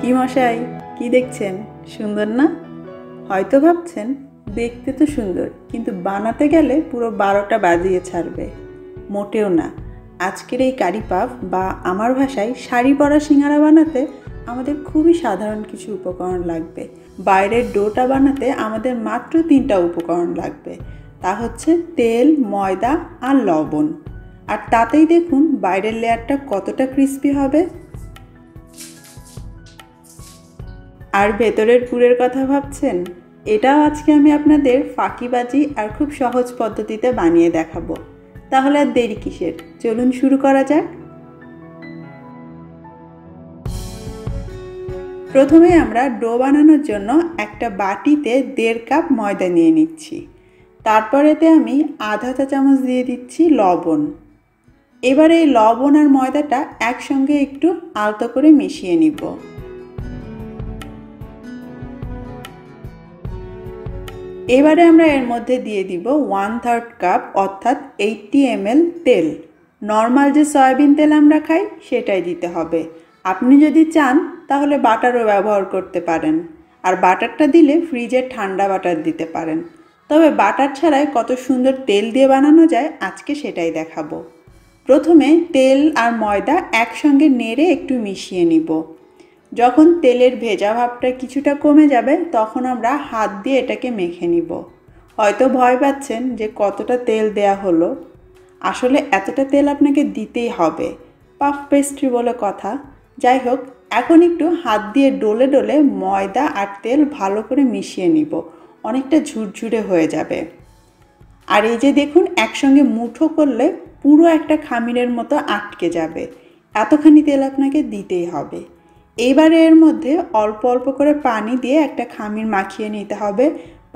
কি মশাই, কি দেখছেন? সুন্দর না? হয়তো ভাবছেন দেখতে তো সুন্দর, কিন্তু বানাতে গেলে পুরো 12টা বাজিয়ে ছাড়বে। মোটেও না। আজকের এই কারি পাফ বা আমার ভাষায় শাড়ি পরা সিঙ্গারা বানাতে আমাদের খুবই সাধারণ কিছু উপকরণ লাগবে। বাইরের ডোটা বানাতে আমাদের মাত্র 3টা উপকরণ লাগবে। তা হচ্ছে তেল, ময়দা আর লবণ। আর তাতেই দেখুন বাইরের লেয়ারটা কতটা ক্রিস্পি হবে। আর ভেতরের পুরের কথা ভাবছেন? এটাও আজকে আমি আপনাদের ফাঁকিবাজি আর খুব সহজ পদ্ধতিতে বানিয়ে দেখাবো। তাহলে আর দেরি কিসের, চলুন শুরু করা যাক। প্রথমে আমরা ডো বানানোর জন্য একটা বাটিতে 1.5 কাপ ময়দা নিয়ে নিচ্ছি। তারপরেতে আমি আধা চা চামচ দিয়ে দিচ্ছি লবণ। এবার এই লবণ আর ময়দাটা একসঙ্গে একটু আলতো করে মিশিয়ে নিব। এবারে আমরা এর মধ্যে দিয়ে দিব 1/3 কাপ অর্থাৎ 80 ml তেল। নর্মাল যে সয়াবিন তেল আমরা খাই সেটাই দিতে হবে। আপনি যদি চান তাহলে বাটারও ব্যবহার করতে পারেন, আর বাটারটা দিলে ফ্রিজের ঠান্ডা বাটার দিতে পারেন। তবে বাটার ছাড়াই কত সুন্দর তেল দিয়ে বানানো যায় আজকে সেটাই দেখাবো। প্রথমে তেল আর ময়দা একসঙ্গে নেড়ে একটু মিশিয়ে নিব। যখন তেলের ভেজা ভাবটা কিছুটা কমে যাবে তখন আমরা হাত দিয়ে এটাকে মেখে নিব। হয়তো ভয় পাচ্ছেন যে কতটা তেল দেয়া হলো। আসলে এতটা তেল আপনাকে দিতেই হবে, পাফ পেস্ট্রি বলে কথা। যাই হোক, এখন একটু হাত দিয়ে ডলে ডলে ময়দা আর তেল ভালো করে মিশিয়ে নিব। অনেকটা ঝুরঝুরে হয়ে যাবে। আর এই যে দেখুন, একসঙ্গে মুঠো করলে পুরো একটা খামিরের মতো আটকে যাবে। এতখানি তেল আপনাকে দিতেই হবে। এবারে এর মধ্যে অল্প অল্প করে পানি দিয়ে একটা খামির মাখিয়ে নিতে হবে।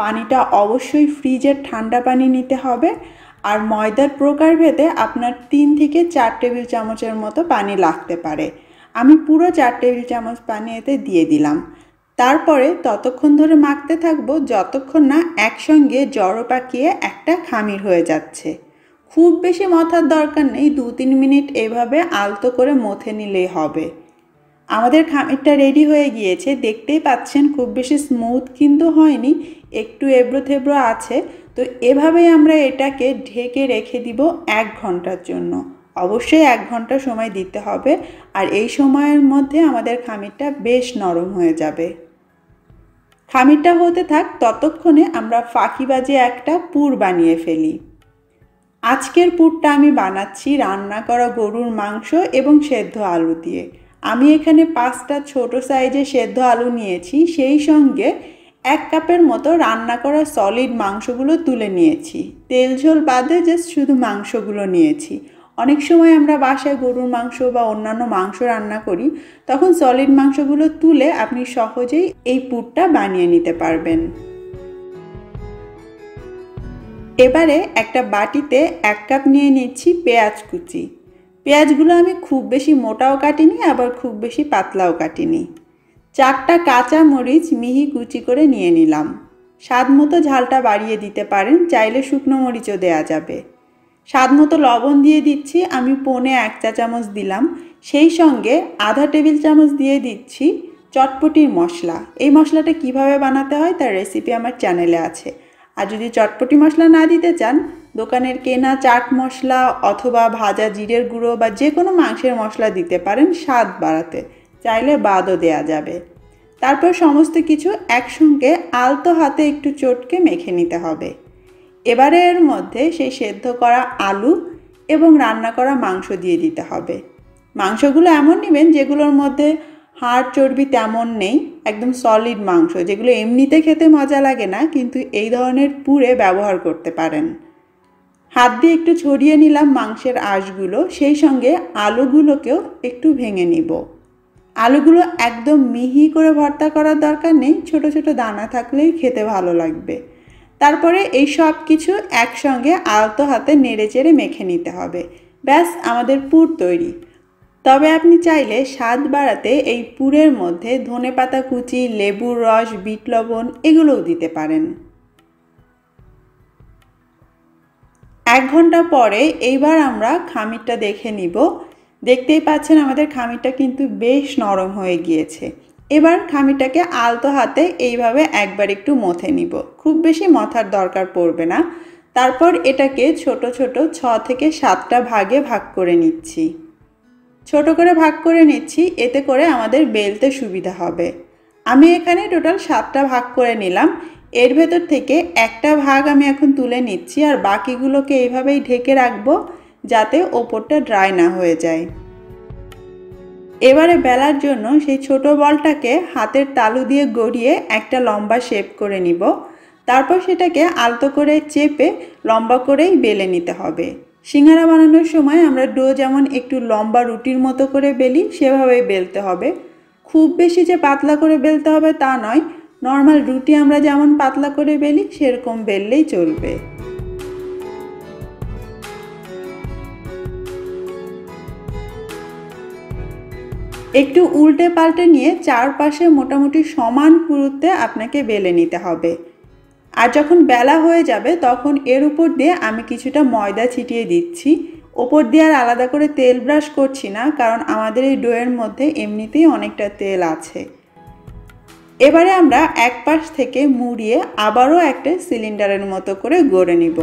পানিটা অবশ্যই ফ্রিজের ঠান্ডা পানি নিতে হবে। আর ময়দার প্রকারভেদে আপনার 3 থেকে 4 টেবিল চামচের মতো পানি লাগতে পারে। আমি পুরো 4 টেবিল চামচ পানি এতে দিয়ে দিলাম। তারপরে ততক্ষণ ধরে মাখতে থাকবো যতক্ষণ না একসঙ্গে জড়ো পাকিয়ে একটা খামির হয়ে যাচ্ছে। খুব বেশি মথার দরকার নেই, 2-3 মিনিট এভাবে আলতো করে মথে নিলেই হবে। আমাদের খামিরটা রেডি হয়ে গিয়েছে, দেখতেই পাচ্ছেন খুব বেশি স্মুথ কিন্তু হয়নি, একটু এবড়ো থেবড়ো আছে। তো এভাবেই আমরা এটাকে ঢেকে রেখে দিব 1 ঘন্টার জন্য। অবশ্যই 1 ঘন্টা সময় দিতে হবে। আর এই সময়ের মধ্যে আমাদের খামিরটা বেশ নরম হয়ে যাবে। খামিরটা হতে থাক, ততক্ষণে আমরা ফাঁকিবাজি একটা পুর বানিয়ে ফেলি। আজকের পুরটা আমি বানাচ্ছি রান্না করা গরুর মাংস এবং সেদ্ধ আলু দিয়ে। আমি এখানে 5টা ছোট সাইজের সেদ্ধ আলু নিয়েছি, সেই সঙ্গে 1 কাপের মতো রান্না করা সলিড মাংসগুলো তুলে নিয়েছি। তেল ঝোল বাদে জাস্ট শুধু মাংসগুলো নিয়েছি। অনেক সময় আমরা বাসায় গরুর মাংস বা অন্যান্য মাংস রান্না করি, তখন সলিড মাংসগুলো তুলে আপনি সহজেই এই পুরটা বানিয়ে নিতে পারবেন। এবারে একটা বাটিতে 1 কাপ নিয়ে নিচ্ছি পেঁয়াজ কুচি। পেঁয়াজগুলো আমি খুব বেশি মোটাও কাটিনি, আবার খুব বেশি পাতলাও কাটিনি। 4টা কাঁচা মরিচ মিহি কুচি করে নিয়ে নিলাম। স্বাদ মতো ঝালটা বাড়িয়ে দিতে পারেন, চাইলে শুকনো মরিচও দেওয়া যাবে। স্বাদ মতো লবণ দিয়ে দিচ্ছি, আমি 1 চা চামচ দিলাম। সেই সঙ্গে আধা টেবিল চামচ দিয়ে দিচ্ছি চটপটির মশলা। এই মশলাটা কিভাবে বানাতে হয় তার রেসিপি আমার চ্যানেলে আছে। আর যদি চটপটি মশলা না দিতে চান, দোকানের কেনা চাট মশলা অথবা ভাজা জিরের গুঁড়ো বা যে কোনো মাংসের মশলা দিতে পারেন স্বাদ বাড়াতে, চাইলে বাদও দেয়া যাবে। তারপর সমস্ত কিছু একসঙ্গে আলতো হাতে একটু চটকে মেখে নিতে হবে। এবারে এর মধ্যে সেই সেদ্ধ করা আলু এবং রান্না করা মাংস দিয়ে দিতে হবে। মাংসগুলো এমন নেবেন যেগুলোর মধ্যে হাড় চর্বি তেমন নেই, একদম সলিড মাংস, যেগুলো এমনিতে খেতে মজা লাগে না কিন্তু এই ধরনের পুরে ব্যবহার করতে পারেন। হাত দিয়ে একটু ছড়িয়ে নিলাম মাংসের আঁশগুলো, সেই সঙ্গে আলুগুলোকেও একটু ভেঙে নিব। আলুগুলো একদম মিহি করে ভর্তা করার দরকার নেই, ছোট ছোট দানা থাকলেই খেতে ভালো লাগবে। তারপরে এই সব কিছু একসঙ্গে আলতো হাতে নেড়ে চেড়ে মেখে নিতে হবে। ব্যাস, আমাদের পুর তৈরি। তবে আপনি চাইলে স্বাদ বাড়াতে এই পুরের মধ্যে ধনেপাতা কুচি, লেবুর রস, বিট লবণ এগুলোও দিতে পারেন। 1 ঘন্টা পরে এইবার আমরা খামিরটা দেখে নিব। দেখতেই পাচ্ছেন আমাদের খামিরটা কিন্তু বেশ নরম হয়ে গিয়েছে। এবার খামিরটাকে আলতো হাতে এইভাবে একবার একটু মথে নিব, খুব বেশি মথার দরকার পড়বে না। তারপর এটাকে ছোট ছোট 6 থেকে 7টা ভাগে ভাগ করে নিচ্ছি। ছোট করে ভাগ করে নিচ্ছি, এতে করে আমাদের বেলতে সুবিধা হবে। আমি এখানে টোটাল 7টা ভাগ করে নিলাম। এর ভেতর থেকে একটা ভাগ আমি এখন তুলে নিচ্ছি, আর বাকিগুলোকে এইভাবেই ঢেকে রাখবো যাতে ওপরটা ড্রাই না হয়ে যায়। এবারে বেলার জন্য সেই ছোট বলটাকে হাতের তালু দিয়ে গড়িয়ে একটা লম্বা শেপ করে নিব। তারপর সেটাকে আলতো করে চেপে লম্বা করেই বেলে নিতে হবে। সিঙ্গারা বানানোর সময় আমরা ডো যেমন একটু লম্বা রুটির মতো করে বেলি, সেভাবেই বেলতে হবে। খুব বেশি যে পাতলা করে বেলতে হবে তা নয়, নর্মাল রুটি আমরা যেমন পাতলা করে বেলি সেরকম বেললেই চলবে। একটু উল্টে পাল্টে নিয়ে চারপাশে মোটামুটি সমান পুরুত্বে আপনাকে বেলে নিতে হবে। আর যখন বেলা হয়ে যাবে তখন এর উপর দিয়ে আমি কিছুটা ময়দা ছিটিয়ে দিচ্ছি। ওপর দিয়ে আর আলাদা করে তেল ব্রাশ করছি না, কারণ আমাদের এই ডোয়ের মধ্যে এমনিতেই অনেকটা তেল আছে। এবারে আমরা এক পাশ থেকে মুড়িয়ে আবারও একটা সিলিন্ডারের মতো করে গড়ে নিব।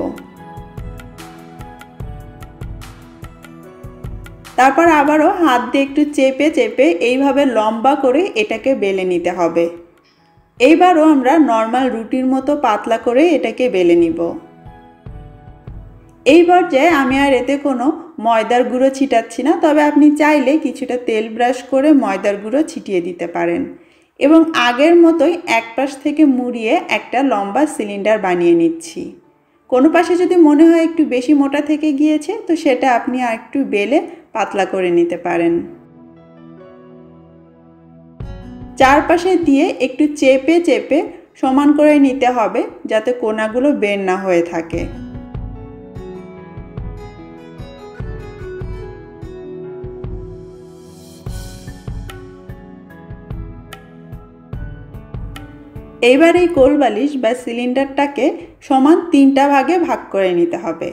তারপর আবারও হাত দিয়ে একটু চেপে চেপে এইভাবে লম্বা করে এটাকে বেলে নিতে হবে। এইবারও আমরা নর্মাল রুটির মতো পাতলা করে এটাকে বেলে নিব। এই পর্যায়ে আমি আর এতে কোনো ময়দার গুঁড়ো ছিটাচ্ছি না, তবে আপনি চাইলে কিছুটা তেল ব্রাশ করে ময়দার গুঁড়ো ছিটিয়ে দিতে পারেন। এবং আগের মতোই এক পাশ থেকে মুড়িয়ে একটা লম্বা সিলিন্ডার বানিয়ে নিচ্ছি। কোনো পাশে যদি মনে হয় একটু বেশি মোটা থেকে গিয়েছে তো সেটা আপনি আর একটু বেলে পাতলা করে নিতে পারেন। চারপাশে দিয়ে একটু চেপে চেপে সমান করে নিতে হবে যাতে কোণাগুলো বের না হয়ে থাকে। এইবার এই কোলবালিশ বা সিলিন্ডারটাকে সমান 3টা ভাগে ভাগ করে নিতে হবে।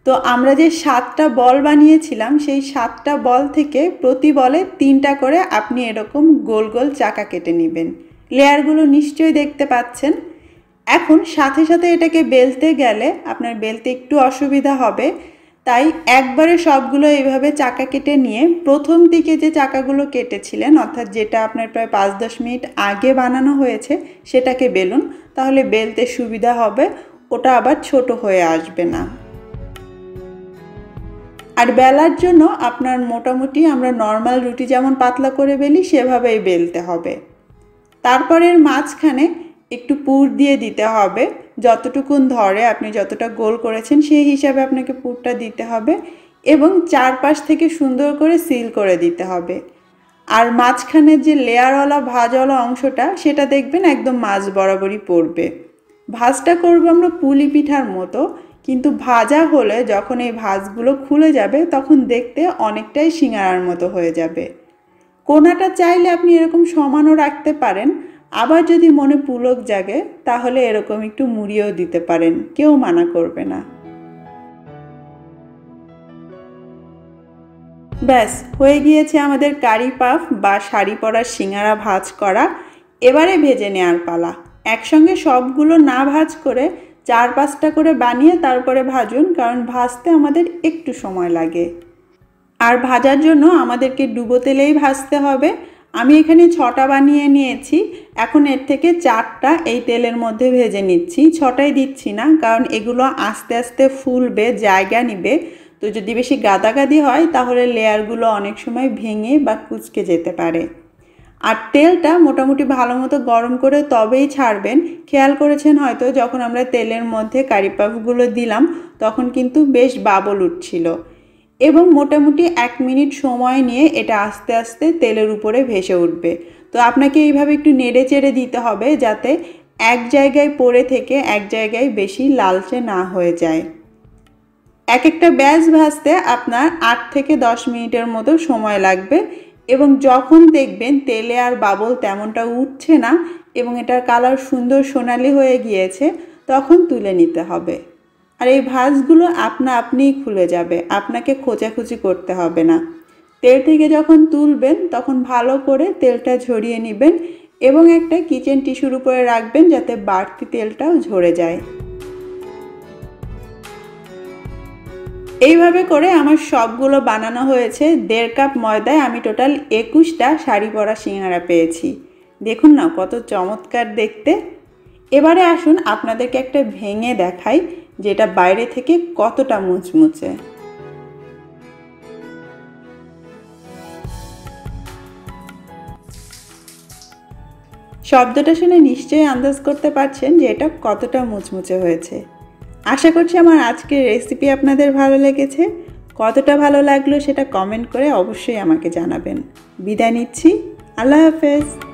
তো আমরা যে 7টা বল বানিয়েছিলাম সেই 7টা বল থেকে প্রতি বলে 3টা করে আপনি এরকম গোল গোল চাকা কেটে নেবেন। লেয়ারগুলো নিশ্চয়ই দেখতে পাচ্ছেন। এখন সাথে সাথে এটাকে বেলতে গেলে আপনার বেলতে একটু অসুবিধা হবে, তাই একবারে সবগুলো এইভাবে চাকা কেটে নিয়ে প্রথম দিকে যে চাকাগুলো কেটেছিলেন, অর্থাৎ যেটা আপনার প্রায় 5-10 মিনিট আগে বানানো হয়েছে সেটাকে বেলুন, তাহলে বেলতে সুবিধা হবে, ওটা আবার ছোট হয়ে আসবে না। আর বেলার জন্য আপনার মোটামুটি আমরা নর্মাল রুটি যেমন পাতলা করে বেলি সেভাবেই বেলতে হবে। তারপরের মাঝখানে একটু পুর দিয়ে দিতে হবে, যতটুকুন ধরে আপনি যতটা গোল করেছেন সেই হিসাবে আপনাকে পুরটা দিতে হবে, এবং চারপাশ থেকে সুন্দর করে সিল করে দিতে হবে। আর মাঝখানের যে লেয়ারওয়ালা ভাজওয়ালা অংশটা সেটা দেখবেন একদম মাঝ বরাবরই পড়বে। ভাজটা করব আমরা পুলি পিঠার মতো, কিন্তু ভাজা হলে যখন এই ভাঁজগুলো খুলে যাবে তখন দেখতে অনেকটাই সিঙ্গারার মতো হয়ে যাবে। কোণাটা চাইলে আপনি এরকম সমানও রাখতে পারেন, আবার যদি মনে পুলক জাগে তাহলে এরকম একটু মুড়িয়েও দিতে পারেন, কেউ মানা করবে না। ব্যাস হয়ে গিয়েছে আমাদের কারি পাফ বা শাড়ি পরার সিঙ্গারা ভাজ করা। এবারে ভেজে নেওয়ার পালা। একসঙ্গে সবগুলো না ভাজ করে 4-5টা করে বানিয়ে তারপরে ভাজুন, কারণ ভাজতে আমাদের একটু সময় লাগে। আর ভাজার জন্য আমাদেরকে ডুবো তেলেই ভাজতে হবে। আমি এখানে 6টা বানিয়ে নিয়েছি, এখন এর থেকে 4টা এই তেলের মধ্যে ভেজে নিচ্ছি। 6টাই দিচ্ছি না, কারণ এগুলো আস্তে আস্তে ফুলবে, জায়গা নিবে। তো যদি বেশি গাদাগাদি হয় তাহলে লেয়ারগুলো অনেক সময় ভেঙে বা কুঁচকে যেতে পারে। আর তেলটা মোটামুটি ভালো মতো গরম করে তবেই ছাড়বেন। খেয়াল করেছেন হয়তো যখন আমরা তেলের মধ্যে কারি পাফগুলো দিলাম তখন কিন্তু বেশ বাবল উঠছিল, এবং মোটামুটি 1 মিনিট সময় নিয়ে এটা আস্তে আস্তে তেলের উপরে ভেসে উঠবে। তো আপনাকে এইভাবে একটু নেড়ে চেড়ে দিতে হবে যাতে এক জায়গায় পড়ে থেকে এক জায়গায় বেশি লালচে না হয়ে যায়। এক একটা ব্যাচ ভাজতে আপনার 8 থেকে 10 মিনিটের মতো সময় লাগবে, এবং যখন দেখবেন তেলে আর বাবল তেমনটা উঠছে না এবং এটার কালার সুন্দর সোনালি হয়ে গিয়েছে তখন তুলে নিতে হবে। আর এই ভাঁজগুলো আপনা আপনিই খুলে যাবে, আপনাকে খোঁচাখুচি করতে হবে না। তেল থেকে যখন তুলবেন তখন ভালো করে তেলটা ঝরিয়ে নেবেন এবং একটা কিচেন টিস্যুর উপরে রাখবেন যাতে বাড়তি তেলটাও ঝরে যায়। এইভাবে করে আমার সবগুলো বানানো হয়েছে। 1.5 কাপ ময়দায় আমি টোটাল 21টা শাড়ি পরা সিঙ্গারা পেয়েছি। দেখুন না কত চমৎকার দেখতে। এবারে আসুন আপনাদেরকে একটা ভেঙে দেখাই যেটা বাইরে থেকে কতটা মুচমুচে। শব্দটা শুনে নিশ্চয়ই আন্দাজ করতে পারছেন যে এটা কতটা মুচমুচে হয়েছে। আশা করছি আমার আজকের রেসিপি আপনাদের ভালো লেগেছে। কতটা ভালো লাগলো সেটা কমেন্ট করে অবশ্যই আমাকে জানাবেন। বিদায় নিচ্ছি। আল্লাহ হাফেজ।